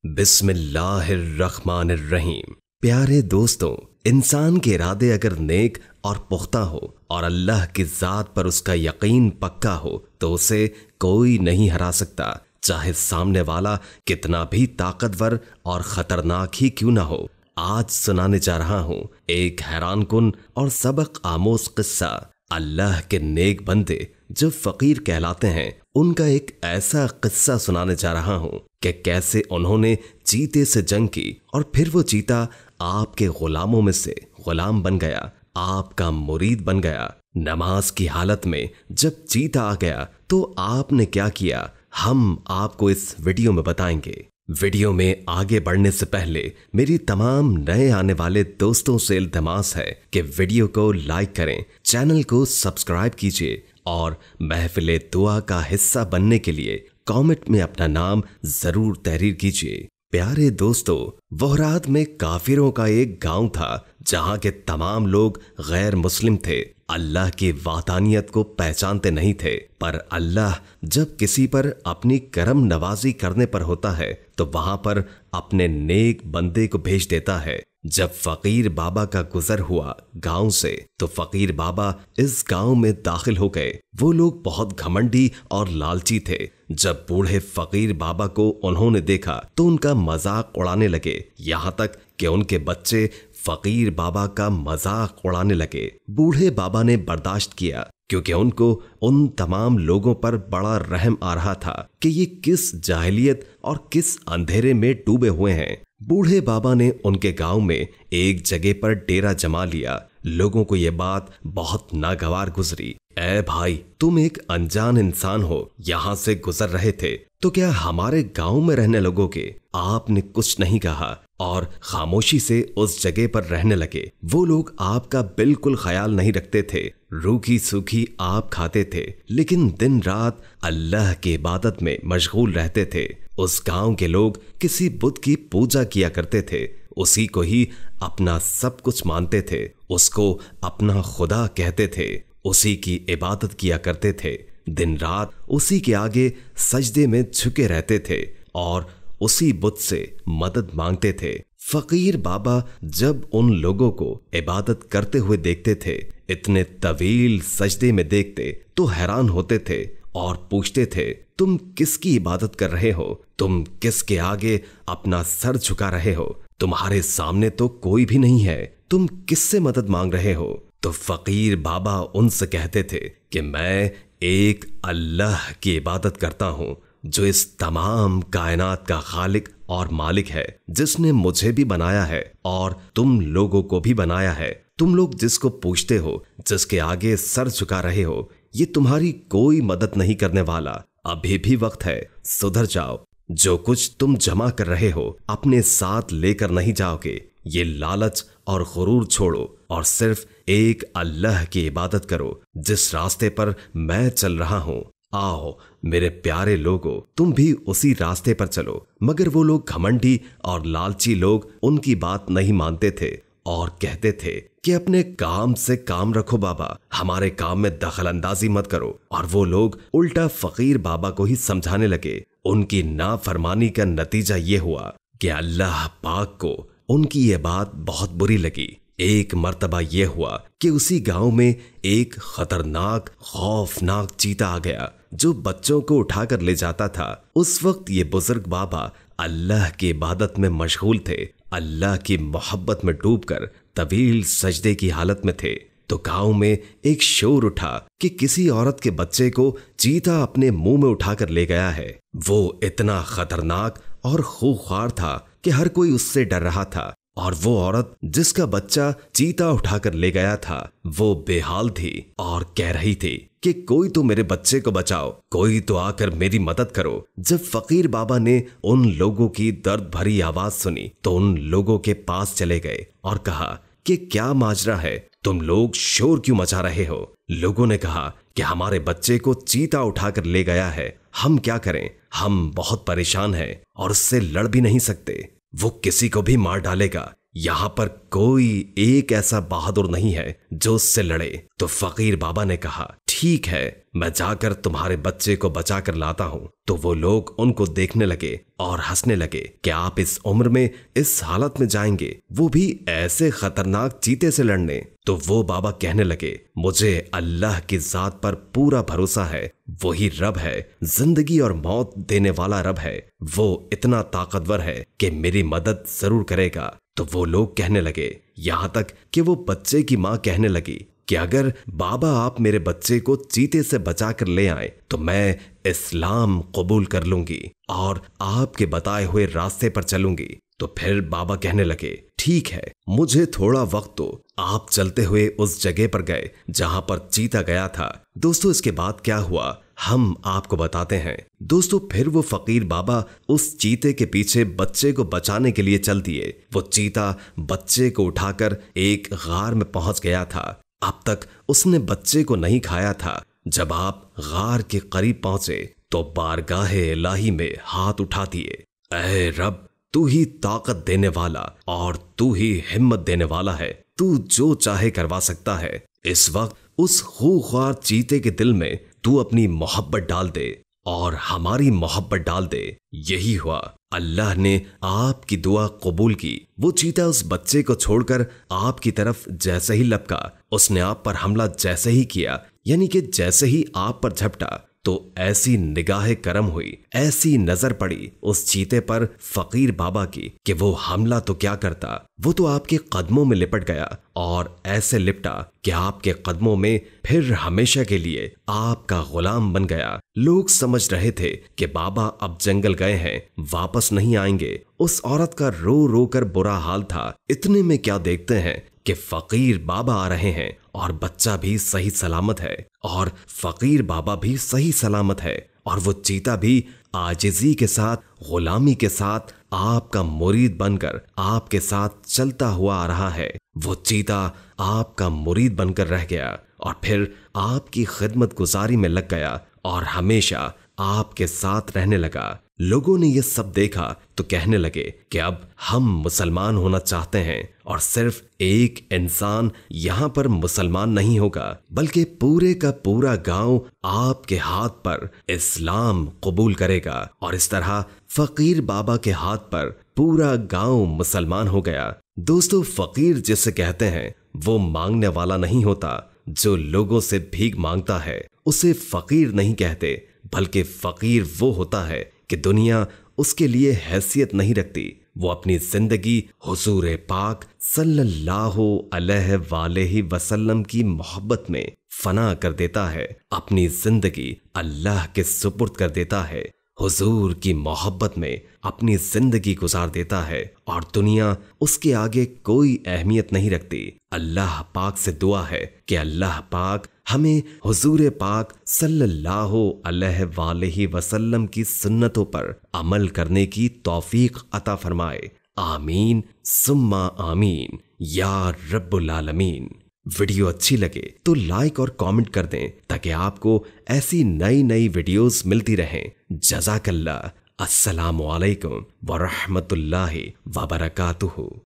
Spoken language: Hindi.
बिस्मिल्लाहिर्रहमानिर्रहीम। प्यारे दोस्तों, इंसान के इरादे अगर नेक और पुख्ता हो और अल्लाह की जात पर उसका यकीन पक्का हो तो उसे कोई नहीं हरा सकता, चाहे सामने वाला कितना भी ताकतवर और खतरनाक ही क्यों ना हो। आज सुनाने जा रहा हूँ एक हैरानकुन और सबक आमोज किस्सा। अल्लाह के नेक बंदे जो फकीर कहलाते हैं, उनका एक ऐसा किस्सा सुनाने जा रहा हूँ कि कैसे उन्होंने चीते से जंग की और फिर वो चीता आपके गुलामों में से गुलाम बन गया, आपका मुरीद बन गया। नमाज की हालत में जब चीता आ गया तो आपने क्या किया, हम आपको इस वीडियो में बताएंगे। वीडियो में आगे बढ़ने से पहले मेरी तमाम नए आने वाले दोस्तों से इल्तिमास है कि वीडियो को लाइक करें, चैनल को सब्सक्राइब कीजिए और महफिले दुआ का हिस्सा बनने के लिए कमेंट में अपना नाम जरूर तहरीर कीजिए। प्यारे दोस्तों, वहरात में काफिरों का एक गांव था जहां के तमाम लोग गैर मुस्लिम थे, अल्लाह की वाहदानियत को पहचानते नहीं थे। पर अल्लाह जब किसी पर अपनी करम नवाजी करने पर होता है तो वहां पर अपने नेक बंदे को भेज देता है। जब फकीर बाबा का गुजर हुआ गांव से तो फकीर बाबा इस गांव में दाखिल हो गए। वो लोग बहुत घमंडी और लालची थे। जब बूढ़े फकीर बाबा को उन्होंने देखा तो उनका मजाक उड़ाने लगे, यहाँ तक कि उनके बच्चे फकीर बाबा का मजाक उड़ाने लगे। बूढ़े बाबा ने बर्दाश्त किया क्योंकि उनको उन तमाम लोगों पर बड़ा रहम आ रहा था कि ये किस जाहिलियत और किस अंधेरे में डूबे हुए हैं। बूढ़े बाबा ने उनके गांव में एक जगह पर डेरा जमा लिया। लोगों को ये बात बहुत नागवार गुजरी। ए भाई, तुम एक अनजान इंसान हो, यहाँ से गुजर रहे थे तो क्या हमारे गांव में रहने लगोगे? आपने कुछ नहीं कहा और खामोशी से उस जगह पर रहने लगे। वो लोग आपका बिल्कुल ख्याल नहीं रखते थे, रूखी सूखी आप खाते थे, लेकिन दिन रात अल्लाह की इबादत में मशगूल रहते थे। उस गांव के लोग किसी बुत की पूजा किया करते थे, उसी को ही अपना सब कुछ मानते थे, उसको अपना खुदा कहते थे, उसी की इबादत किया करते थे। दिन रात उसी के आगे सजदे में झुके रहते थे और उसी बुत से मदद मांगते थे। फकीर बाबा जब उन लोगों को इबादत करते हुए देखते थे, इतने तवील सजदे में देखते तो हैरान होते थे और पूछते थे, तुम किसकी इबादत कर रहे हो? तुम किसके आगे अपना सर झुका रहे हो? तुम्हारे सामने तो कोई भी नहीं है, तुम किससे मदद मांग रहे हो? तो फकीर बाबा उनसे कहते थे कि मैं एक अल्लाह की इबादत करता हूँ जो इस तमाम कायनात का खालिक और मालिक है, जिसने मुझे भी बनाया है और तुम लोगों को भी बनाया है। तुम लोग जिसको पूछते हो, जिसके आगे सर झुका रहे हो, ये तुम्हारी कोई मदद नहीं करने वाला। अभी भी वक्त है, सुधर जाओ। जो कुछ तुम जमा कर रहे हो अपने साथ लेकर नहीं जाओगे। ये लालच और गुरूर छोड़ो और सिर्फ एक अल्लाह की इबादत करो जिस रास्ते पर मैं चल रहा हूँ। आओ मेरे प्यारे लोगों, तुम भी उसी रास्ते पर चलो। मगर वो लोग घमंडी और लालची लोग उनकी बात नहीं मानते थे और कहते थे कि अपने काम से काम रखो बाबा, हमारे काम में दखल अंदाजी मत करो। और वो लोग उल्टा फकीर बाबा को ही समझाने लगे। उनकी नाफरमानी का नतीजा ये हुआ कि अल्लाह पाक को उनकी ये बात बहुत बुरी लगी। एक मर्तबा यह हुआ कि उसी गांव में एक खतरनाक खौफनाक चीता आ गया जो बच्चों को उठाकर ले जाता था। उस वक्त ये बुजुर्ग बाबा अल्लाह की इबादत में मशगूल थे, अल्लाह की मोहब्बत में डूबकर तवील सजदे की हालत में थे। तो गांव में एक शोर उठा कि किसी औरत के बच्चे को चीता अपने मुंह में उठाकर ले गया है। वो इतना खतरनाक और खूंखार था कि हर कोई उससे डर रहा था। और वो औरत जिसका बच्चा चीता उठाकर ले गया था, वो बेहाल थी और कह रही थी कि कोई तो मेरे बच्चे को बचाओ, कोई तो आकर मेरी मदद करो। जब फकीर बाबा ने उन लोगों की दर्द भरी आवाज सुनी तो उन लोगों के पास चले गए और कहा कि क्या माजरा है, तुम लोग शोर क्यों मचा रहे हो? लोगों ने कहा कि हमारे बच्चे को चीता उठाकर ले गया है, हम क्या करें? हम बहुत परेशान हैं और उससे लड़ भी नहीं सकते, वो किसी को भी मार डालेगा। यहाँ पर कोई एक ऐसा बहादुर नहीं है जो उससे लड़े। तो फकीर बाबा ने कहा, ठीक है, मैं जाकर तुम्हारे बच्चे को बचा कर लाता हूँ। तो वो लोग उनको देखने लगे और हंसने लगे कि आप इस उम्र में इस हालत में जाएंगे, वो भी ऐसे खतरनाक चीते से लड़ने। तो वो बाबा कहने लगे, मुझे अल्लाह की जात पर पूरा भरोसा है, वही रब है, जिंदगी और मौत देने वाला रब है, वो इतना ताकतवर है कि मेरी मदद जरूर करेगा। तो वो लोग कहने लगे, यहाँ तक कि वो बच्चे की माँ कहने लगी कि अगर बाबा आप मेरे बच्चे को चीते से बचा कर ले आए तो मैं इस्लाम कबूल कर लूंगी और आपके बताए हुए रास्ते पर चलूंगी। तो फिर बाबा कहने लगे, ठीक है, मुझे थोड़ा वक्त दो। आप चलते हुए उस जगह पर गए जहां पर चीता गया था। दोस्तों, इसके बाद क्या हुआ हम आपको बताते हैं। दोस्तों, फिर वो फकीर बाबा उस चीते के पीछे बच्चे को बचाने के लिए चल दिए। वो चीता बच्चे को उठाकर एक गार में पहुंच गया था। अब तक उसने बच्चे को नहीं खाया था। जब आप गार के करीब पहुंचे तो बारगाहे इलाही में हाथ उठा दिए, ऐ रब, तू ही ताकत देने वाला और तू ही हिम्मत देने वाला है, तू जो चाहे करवा सकता है। इस वक्त उस खूंखार चीते के दिल में तू अपनी मोहब्बत डाल दे और हमारी मोहब्बत डाल दे। यही हुआ, अल्लाह ने आपकी दुआ कबूल की। वो चीता उस बच्चे को छोड़कर आपकी तरफ जैसे ही लपका, उसने आप पर हमला जैसे ही किया, यानी कि जैसे ही आप पर झपटा, तो ऐसी निगाहे करम हुई, ऐसी नजर पड़ी उस चीते पर फकीर बाबा की कि वो हमला तो क्या करता, वो तो आपके कदमों में लिपट गया और ऐसे लिपटा कि आपके कदमों में फिर हमेशा के लिए आपका गुलाम बन गया। लोग समझ रहे थे कि बाबा अब जंगल गए हैं, वापस नहीं आएंगे। उस औरत का रो रो कर बुरा हाल था। इतने में क्या देखते हैं कि फकीर बाबा आ रहे हैं और बच्चा भी सही सलामत है और फकीर बाबा भी सही सलामत है और वो चीता भी आजिजी के साथ, गुलामी के साथ आपका मुरीद बनकर आपके साथ चलता हुआ आ रहा है। वो चीता आपका मुरीद बनकर रह गया और फिर आपकी खिदमत गुजारी में लग गया और हमेशा आपके साथ रहने लगा। लोगों ने ये सब देखा तो कहने लगे कि अब हम मुसलमान होना चाहते हैं और सिर्फ एक इंसान यहाँ पर मुसलमान नहीं होगा बल्कि पूरे का पूरा गांव आपके हाथ पर इस्लाम कबूल करेगा। और इस तरह फकीर बाबा के हाथ पर पूरा गांव मुसलमान हो गया। दोस्तों, फकीर जिसे कहते हैं वो मांगने वाला नहीं होता। जो लोगों से भीख मांगता है उसे फकीर नहीं कहते, बल्कि फकीर वो होता है कि दुनिया उसके लिए हैसियत नहीं रखती। वो अपनी जिंदगी हुजूर पाक सल्लल्लाहु अलैहि वसल्लम की मोहब्बत में फना कर देता है, अपनी जिंदगी अल्लाह के सुपुर्द कर देता है, हुजूर की मोहब्बत में अपनी जिंदगी गुजार देता है और दुनिया उसके आगे कोई अहमियत नहीं रखती। अल्लाह पाक से दुआ है कि अल्लाह पाक हमें हुजूर पाक सल्लल्लाहु अलैहि वसल्लम की सुन्नतों पर अमल करने की तौफीक अता फरमाए। आमीन सुम्मा आमीन या रब्बुल आलमीन। वीडियो अच्छी लगे तो लाइक और कमेंट कर दें ताकि आपको ऐसी नई नई वीडियोस मिलती रहें। जज़ाकल्लाह। अस्सलामु अलैकुम व रहमतुल्लाहि व बरकातुहू।